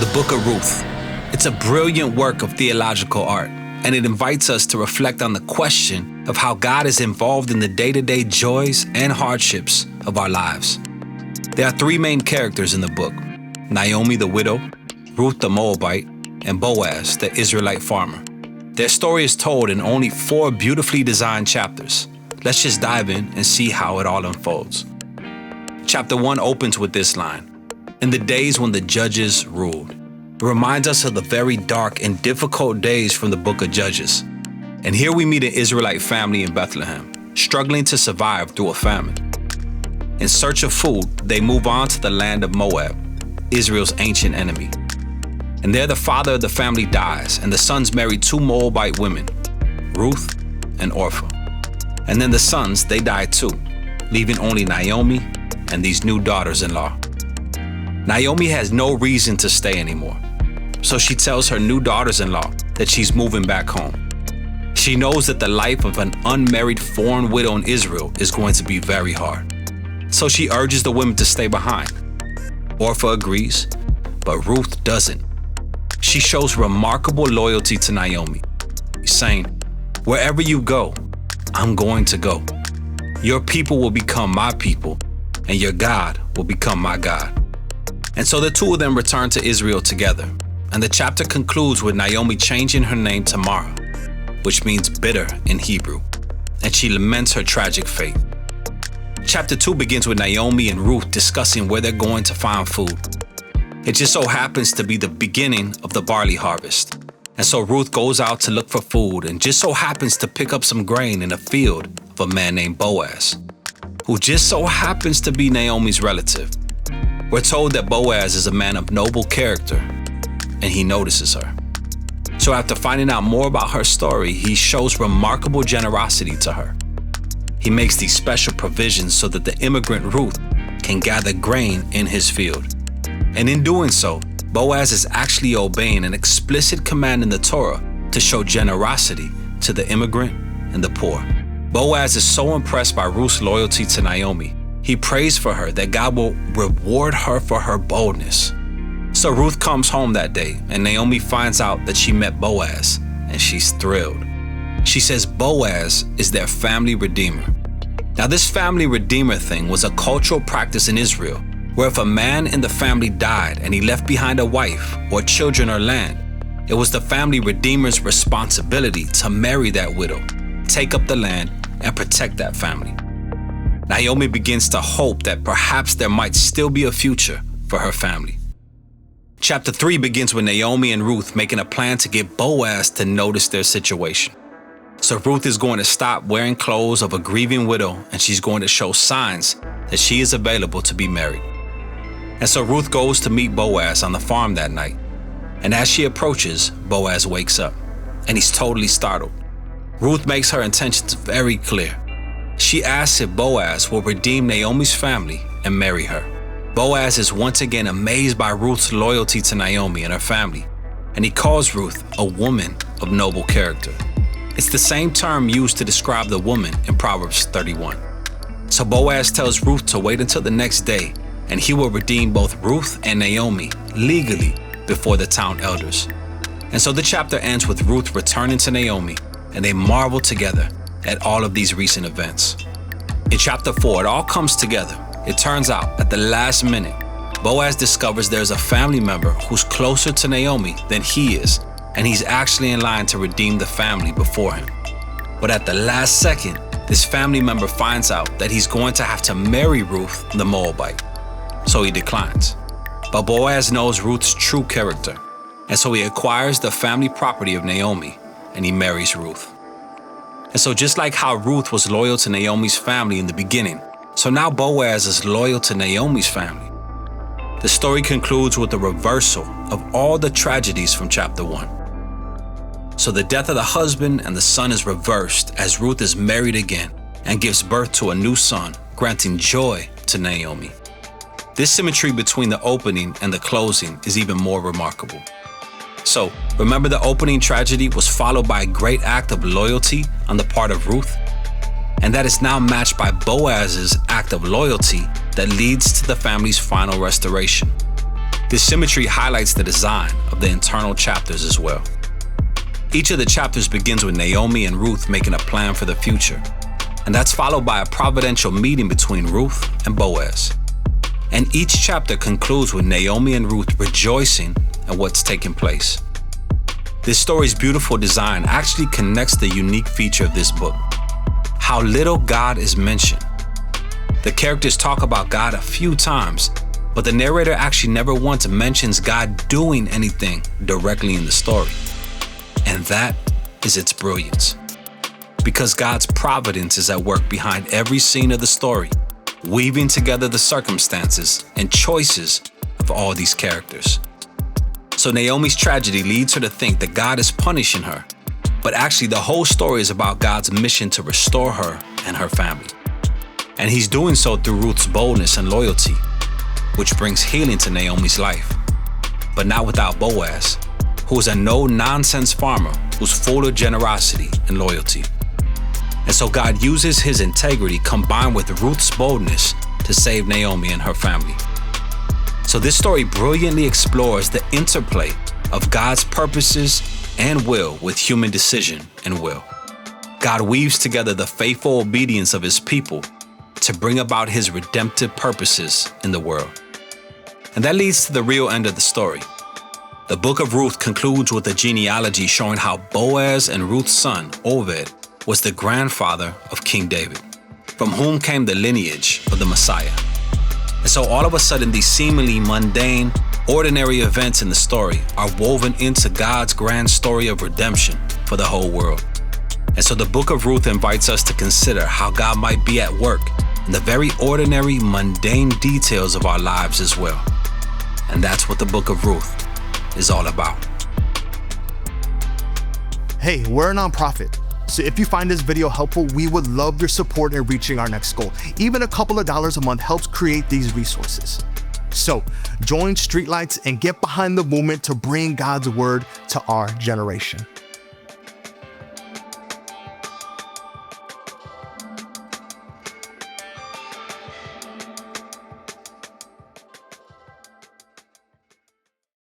the Book of Ruth. It's a brilliant work of theological art, and it invites us to reflect on the question of how God is involved in the day-to-day joys and hardships of our lives. There are three main characters in the book: Naomi the widow, Ruth the Moabite, and Boaz the Israelite farmer. Their story is told in only 4 beautifully designed chapters. Let's just dive in and see how it all unfolds. Chapter 1 opens with this line: "In the days when the judges ruled." It reminds us of the very dark and difficult days from the book of Judges. And here we meet an Israelite family in Bethlehem, struggling to survive through a famine. In search of food, they move on to the land of Moab, Israel's ancient enemy. And there the father of the family dies, and the sons marry 2 Moabite women, Ruth and Orpah. And then the sons, they die too, leaving only Naomi and these new daughters-in-law. Naomi has no reason to stay anymore, so she tells her new daughters-in-law that she's moving back home. She knows that the life of an unmarried foreign widow in Israel is going to be very hard, so she urges the women to stay behind. Orpah agrees, but Ruth doesn't. She shows remarkable loyalty to Naomi, saying, "Wherever you go, I'm going to go. Your people will become my people, and your God will become my God." And so the two of them return to Israel together, and the chapter concludes with Naomi changing her name to Mara, which means bitter in Hebrew, and she laments her tragic fate. Chapter 2 begins with Naomi and Ruth discussing where they're going to find food. It just so happens to be the beginning of the barley harvest, and so Ruth goes out to look for food and just so happens to pick up some grain in a field of a man named Boaz, who just so happens to be Naomi's relative. We're told that Boaz is a man of noble character, and he notices her. So after finding out more about her story, he shows remarkable generosity to her. He makes these special provisions so that the immigrant Ruth can gather grain in his field. And in doing so, Boaz is actually obeying an explicit command in the Torah to show generosity to the immigrant and the poor. Boaz is so impressed by Ruth's loyalty to Naomi, he prays for her that God will reward her for her boldness. So Ruth comes home that day, and Naomi finds out that she met Boaz, and she's thrilled. She says Boaz is their family redeemer. Now, this family redeemer thing was a cultural practice in Israel, where if a man in the family died and he left behind a wife or children or land, it was the family redeemer's responsibility to marry that widow, take up the land, and protect that family. Naomi begins to hope that perhaps there might still be a future for her family. Chapter 3 begins with Naomi and Ruth making a plan to get Boaz to notice their situation. So Ruth is going to stop wearing clothes of a grieving widow, and she's going to show signs that she is available to be married. And so Ruth goes to meet Boaz on the farm that night. And as she approaches, Boaz wakes up, and he's totally startled. Ruth makes her intentions very clear. She asks if Boaz will redeem Naomi's family and marry her. Boaz is once again amazed by Ruth's loyalty to Naomi and her family, and he calls Ruth a woman of noble character. It's the same term used to describe the woman in Proverbs 31. So Boaz tells Ruth to wait until the next day, and he will redeem both Ruth and Naomi legally before the town elders. And so the chapter ends with Ruth returning to Naomi, and they marvel together at all of these recent events. In chapter 4, it all comes together. It turns out, at the last minute, Boaz discovers there's a family member who's closer to Naomi than he is, and he's actually in line to redeem the family before him. But at the last second, this family member finds out that he's going to have to marry Ruth the Moabite, so he declines. But Boaz knows Ruth's true character, and so he acquires the family property of Naomi, and he marries Ruth. And so just like how Ruth was loyal to Naomi's family in the beginning, so now Boaz is loyal to Naomi's family. The story concludes with a reversal of all the tragedies from chapter 1. So the death of the husband and the son is reversed as Ruth is married again and gives birth to a new son, granting joy to Naomi. This symmetry between the opening and the closing is even more remarkable. So, remember the opening tragedy was followed by a great act of loyalty on the part of Ruth? And that is now matched by Boaz's act of loyalty that leads to the family's final restoration. This symmetry highlights the design of the internal chapters as well. Each of the chapters begins with Naomi and Ruth making a plan for the future, and that's followed by a providential meeting between Ruth and Boaz. And each chapter concludes with Naomi and Ruth rejoicing at what's taking place. This story's beautiful design actually connects the unique feature of this book: how little God is mentioned. The characters talk about God a few times, but the narrator actually never once mentions God doing anything directly in the story. And that is its brilliance. Because God's providence is at work behind every scene of the story, weaving together the circumstances and choices of all these characters. So Naomi's tragedy leads her to think that God is punishing her, but actually the whole story is about God's mission to restore her and her family. And he's doing so through Ruth's boldness and loyalty, which brings healing to Naomi's life. But not without Boaz, who is a no-nonsense farmer who's full of generosity and loyalty. And so God uses his integrity combined with Ruth's boldness to save Naomi and her family. So this story brilliantly explores the interplay of God's purposes and will with human decision and will. God weaves together the faithful obedience of his people to bring about his redemptive purposes in the world. And that leads to the real end of the story. The Book of Ruth concludes with a genealogy showing how Boaz and Ruth's son, Obed, was the grandfather of King David, from whom came the lineage of the Messiah. And so all of a sudden, these seemingly mundane, ordinary events in the story are woven into God's grand story of redemption for the whole world. And so the Book of Ruth invites us to consider how God might be at work in the very ordinary, mundane details of our lives as well. And that's what the Book of Ruth is all about. Hey, we're a nonprofit, so if you find this video helpful, we would love your support in reaching our next goal. Even a couple of dollars a month helps create these resources. So join Streetlights and get behind the movement to bring God's word to our generation.